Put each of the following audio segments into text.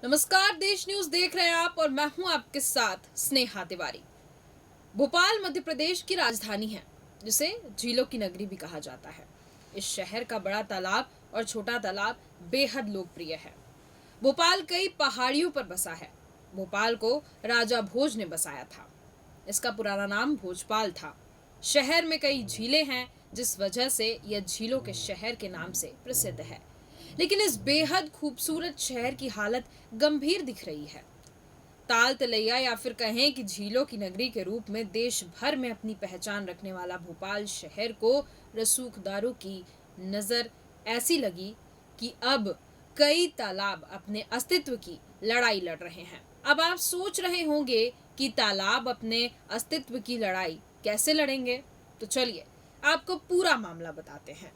नमस्कार, देश न्यूज देख रहे हैं आप और मैं हूं आपके साथ स्नेहा तिवारी। भोपाल मध्य प्रदेश की राजधानी है, जिसे झीलों की नगरी भी कहा जाता है। इस शहर का बड़ा तालाब और छोटा तालाब बेहद लोकप्रिय है। भोपाल कई पहाड़ियों पर बसा है। भोपाल को राजा भोज ने बसाया था। इसका पुराना नाम भोजपाल था। शहर में कई झीलें हैं, जिस वजह से यह झीलों के शहर के नाम से प्रसिद्ध है। लेकिन इस बेहद खूबसूरत शहर की हालत गंभीर दिख रही है। ताल तलैया या फिर कहें कि झीलों की नगरी के रूप में देश भर में अपनी पहचान रखने वाला भोपाल शहर को रसूखदारों की नजर ऐसी लगी कि अब कई तालाब अपने अस्तित्व की लड़ाई लड़ रहे हैं। अब आप सोच रहे होंगे कि तालाब अपने अस्तित्व की लड़ाई कैसे लड़ेंगे, तो चलिए आपको पूरा मामला बताते हैं।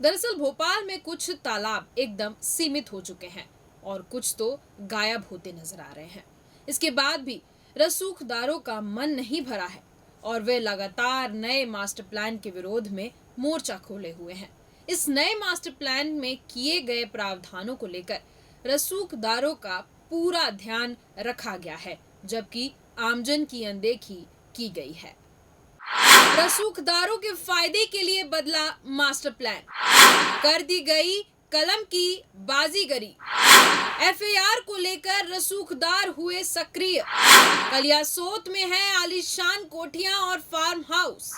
दरअसल भोपाल में कुछ तालाब एकदम सीमित हो चुके हैं और कुछ तो गायब होते नजर आ रहे हैं। इसके बाद भी रसूखदारों का मन नहीं भरा है और वे लगातार नए मास्टर प्लान के विरोध में मोर्चा खोले हुए हैं। इस नए मास्टर प्लान में किए गए प्रावधानों को लेकर रसूखदारों का पूरा ध्यान रखा गया है, जबकि आमजन की अनदेखी की गई है। रसूखदारों के फायदे के लिए बदला मास्टर प्लान, कर दी गई कलम की बाजीगरी। एफआईआर को लेकर रसूखदार हुए सक्रिय। कलियासोत में है आलीशान कोठियां और फार्म हाउस।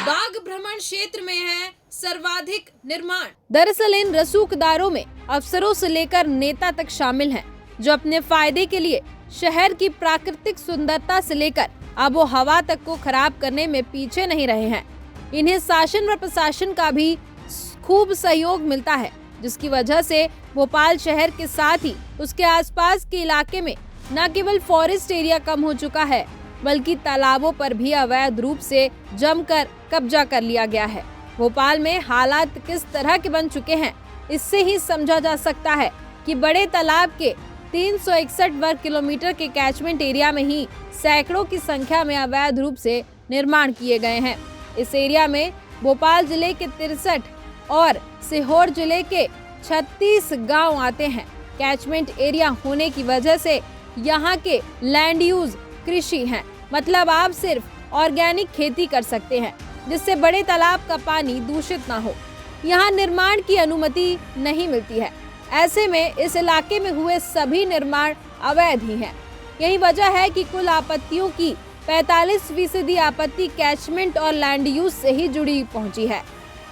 बाग भ्रमण क्षेत्र में है सर्वाधिक निर्माण। दरअसल इन रसूखदारों में अफसरों से लेकर नेता तक शामिल हैं, जो अपने फायदे के लिए शहर की प्राकृतिक सुंदरता से लेकर आबो हवा तक को खराब करने में पीछे नहीं रहे हैं। इन्हें शासन व प्रशासन का भी खूब सहयोग मिलता है, जिसकी वजह से भोपाल शहर के साथ ही उसके आसपास के इलाके में न केवल फॉरेस्ट एरिया कम हो चुका है, बल्कि तालाबों पर भी अवैध रूप से जमकर कब्जा कर लिया गया है। भोपाल में हालात किस तरह के बन चुके हैं, इससे ही समझा जा सकता है कि बड़े तालाब के 361 वर्ग किलोमीटर के कैचमेंट एरिया में ही सैकड़ों की संख्या में अवैध रूप से निर्माण किए गए हैं। इस एरिया में भोपाल जिले के 63 और सीहोर जिले के 36 गांव आते हैं। कैचमेंट एरिया होने की वजह से यहाँ के लैंड यूज कृषि हैं, मतलब आप सिर्फ ऑर्गेनिक खेती कर सकते हैं, जिससे बड़े तालाब का पानी दूषित ना हो। यहाँ निर्माण की अनुमति नहीं मिलती है। ऐसे में इस इलाके में हुए सभी निर्माण अवैध ही हैं। यही वजह है कि कुल आपत्तियों की 45% आपत्ति कैचमेंट और लैंड यूज से ही जुड़ी पहुंची है।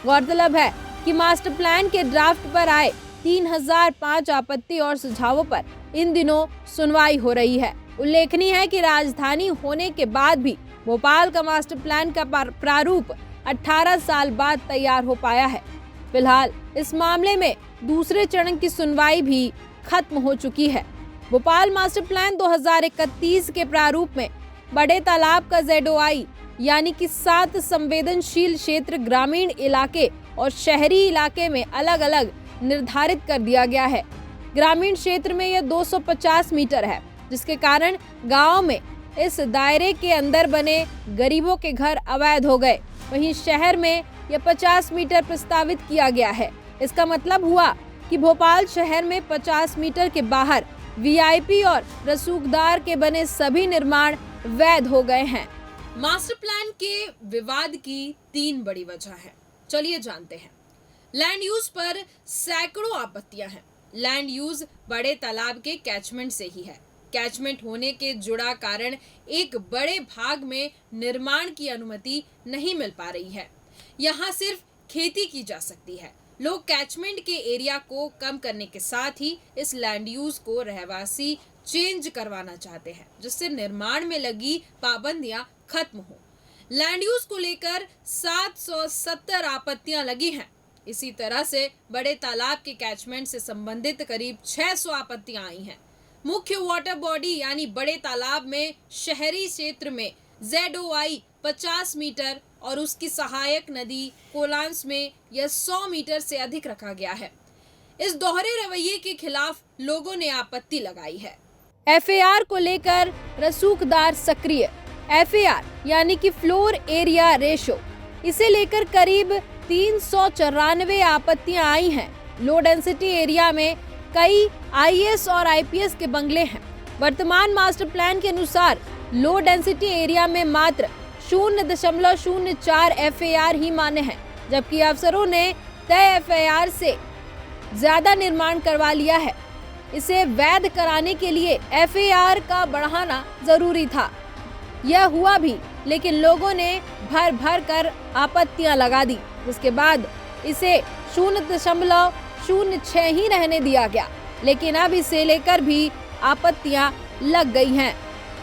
गौरतलब है कि मास्टर प्लान के ड्राफ्ट पर आए 3005 आपत्ति और सुझावों पर इन दिनों सुनवाई हो रही है। उल्लेखनीय है कि राजधानी होने के बाद भी भोपाल का मास्टर प्लान का प्रारूप 18 साल बाद तैयार हो पाया है। फिलहाल इस मामले में दूसरे चरण की सुनवाई भी खत्म हो चुकी है। भोपाल मास्टर प्लान 2031 के प्रारूप में बड़े तालाब का ZOI यानी कि 7 संवेदनशील क्षेत्र ग्रामीण इलाके और शहरी इलाके में अलग अलग निर्धारित कर दिया गया है। ग्रामीण क्षेत्र में यह 250 मीटर है, जिसके कारण गांव में इस दायरे के अंदर बने गरीबों के घर अवैध हो गए। वहीं शहर में यह 50 मीटर प्रस्तावित किया गया है। इसका मतलब हुआ कि भोपाल शहर में 50 मीटर के बाहर VIP और रसूखदार के बने सभी निर्माण वैध हो गए हैं। मास्टर प्लान के विवाद की 3 बड़ी वजह है, चलिए जानते हैं। लैंड यूज पर सैकड़ों आपत्तियां हैं। लैंड यूज बड़े तालाब के कैचमेंट से ही है। कैचमेंट होने के जुड़ा कारण एक बड़े भाग में निर्माण की अनुमति नहीं मिल पा रही है। यहाँ सिर्फ खेती की जा सकती है। लोग कैचमेंट के एरिया को कम करने के साथ ही इस लैंड यूज को रहवासी चेंज करवाना चाहते हैं, जिससे निर्माण में लगी पाबंदियां खत्म हो। लैंड यूज को लेकर 770 आपत्तियां लगी हैं। इसी तरह से बड़े तालाब के कैचमेंट से संबंधित करीब 600 आपत्तियां आई हैं। मुख्य वाटर बॉडी यानी बड़े तालाब में शहरी क्षेत्र में ZOI 50 मीटर और उसकी सहायक नदी कोलांस में यह 100 मीटर से अधिक रखा गया है। इस दोहरे रवैये के खिलाफ लोगों ने आपत्ति लगाई है। FAR को लेकर रसूखदार सक्रिय। FAR यानी कि फ्लोर एरिया रेशो, इसे लेकर करीब 394 आपत्तियां आई हैं। लो डेंसिटी एरिया में कई आईएएस और आईपीएस के बंगले हैं। वर्तमान मास्टर प्लान के अनुसार लो डेंसिटी एरिया में मात्र 0.04 FAR ही मान्य है, जबकि अफसरों ने तय FAR से ज्यादा निर्माण करवा लिया है। इसे वैध कराने के लिए FAR का बढ़ाना जरूरी था। यह हुआ भी, लेकिन लोगों ने भर भर कर आपत्तियां लगा दी, जिसके बाद इसे 0.06 ही रहने दिया गया। लेकिन अब इसे लेकर भी आपत्तियां लग गई हैं।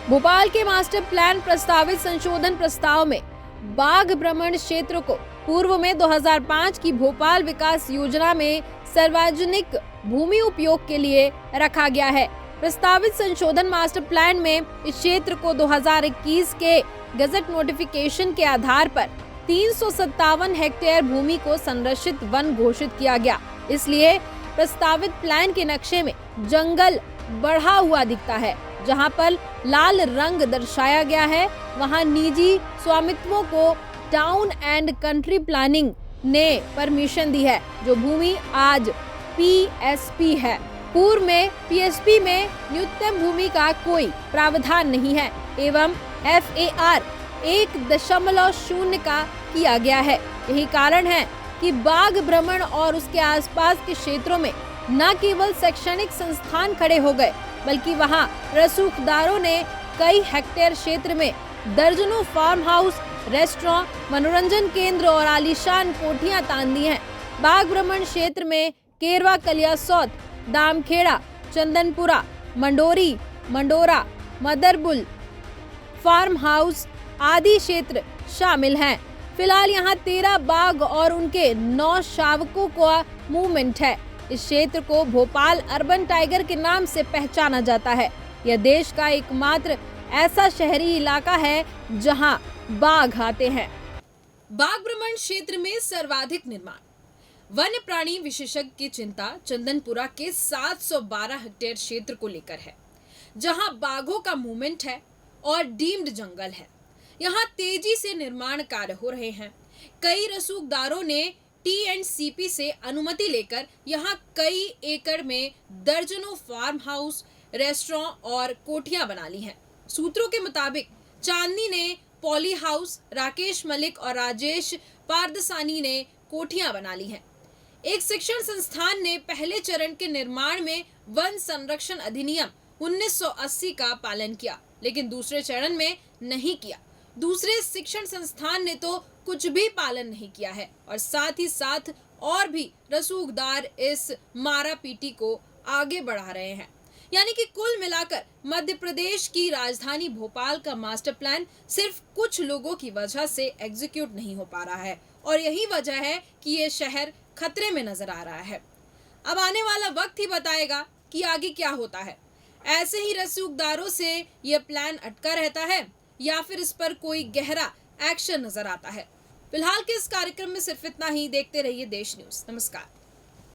भोपाल के मास्टर प्लान प्रस्तावित संशोधन प्रस्ताव में बाघ भ्रमण क्षेत्र को पूर्व में 2005 की भोपाल विकास योजना में सार्वजनिक भूमि उपयोग के लिए रखा गया है। प्रस्तावित संशोधन मास्टर प्लान में इस क्षेत्र को 2021 के गजट नोटिफिकेशन के आधार पर 357 हेक्टेयर भूमि को संरक्षित वन घोषित किया गया। इसलिए प्रस्तावित प्लान के नक्शे में जंगल बढ़ा हुआ दिखता है। जहां पर लाल रंग दर्शाया गया है, वहां निजी स्वामित्वों को टाउन एंड कंट्री प्लानिंग ने परमिशन दी है, जो भूमि आज PSP है। पूर्व में PSP में न्यूनतम भूमि का कोई प्रावधान नहीं है एवं FAR 1.0 का किया गया है। यही कारण है कि बाघ भ्रमण और उसके आसपास के क्षेत्रों में न केवल शैक्षणिक संस्थान खड़े हो गए, बल्कि वहां रसूखदारों ने कई हेक्टेयर क्षेत्र में दर्जनों फार्म हाउस, रेस्टोरेंट, मनोरंजन केंद्र और आलीशान कोठियां तान दी हैं। बाघ भ्रमण क्षेत्र में केरवा, कलियासौत, दामखेड़ा, चंदनपुरा, मंडोरी, मंडोरा, मदरबुल फार्म हाउस आदि क्षेत्र शामिल हैं। फिलहाल यहाँ 13 बाघ और उनके 9 शावकों का मूवमेंट है। इस क्षेत्र को भोपाल अर्बन टाइगर के नाम से पहचाना जाता है। यह देश का एकमात्र ऐसा शहरी इलाका है जहां बाघ आते हैं। बाघ भ्रमण क्षेत्र में सर्वाधिक निर्माण। वन्य प्राणी विशेषज्ञ की चिंता चंदनपुरा के 712 हेक्टेयर क्षेत्र को लेकर है, जहां बाघों का मूवमेंट है और डीम्ड जंगल है। यहाँ तेजी से निर्माण कार्य हो रहे हैं। कई रसूखदारों ने TNCP से अनुमति लेकर यहाँ कई एकड़ में दर्जनों फार्म हाउस, रेस्टोरेंट और कोठियां बना ली हैं। सूत्रों के मुताबिक चांदनी ने पॉली हाउस, राकेश मलिक और राजेश पारदसानी ने कोठियां बना ली हैं। एक शिक्षण संस्थान ने पहले चरण के निर्माण में वन संरक्षण अधिनियम 1980 का पालन किया, लेकिन दूसरे चरण में नहीं किया। दूसरे शिक्षण संस्थान ने तो कुछ भी पालन नहीं किया है और साथ ही साथ और भी रसूखदार इस मारापीटी को आगे बढ़ा रहे हैं। यानी कि कुल मिलाकर मध्य प्रदेश की राजधानी भोपाल का मास्टर प्लान सिर्फ कुछ लोगों की वजह से एग्जीक्यूट नहीं हो पा रहा है और यही वजह है कि ये शहर खतरे में नजर आ रहा है। अब आने वाला वक्त ही बताएगा कि आगे क्या होता है। ऐसे ही रसूखदारों से ये प्लान अटका रहता है या फिर इस पर कोई गहरा एक्शन नजर आता है। फिलहाल के इस कार्यक्रम में सिर्फ इतना ही। देखते रहिए देश न्यूज। नमस्कार।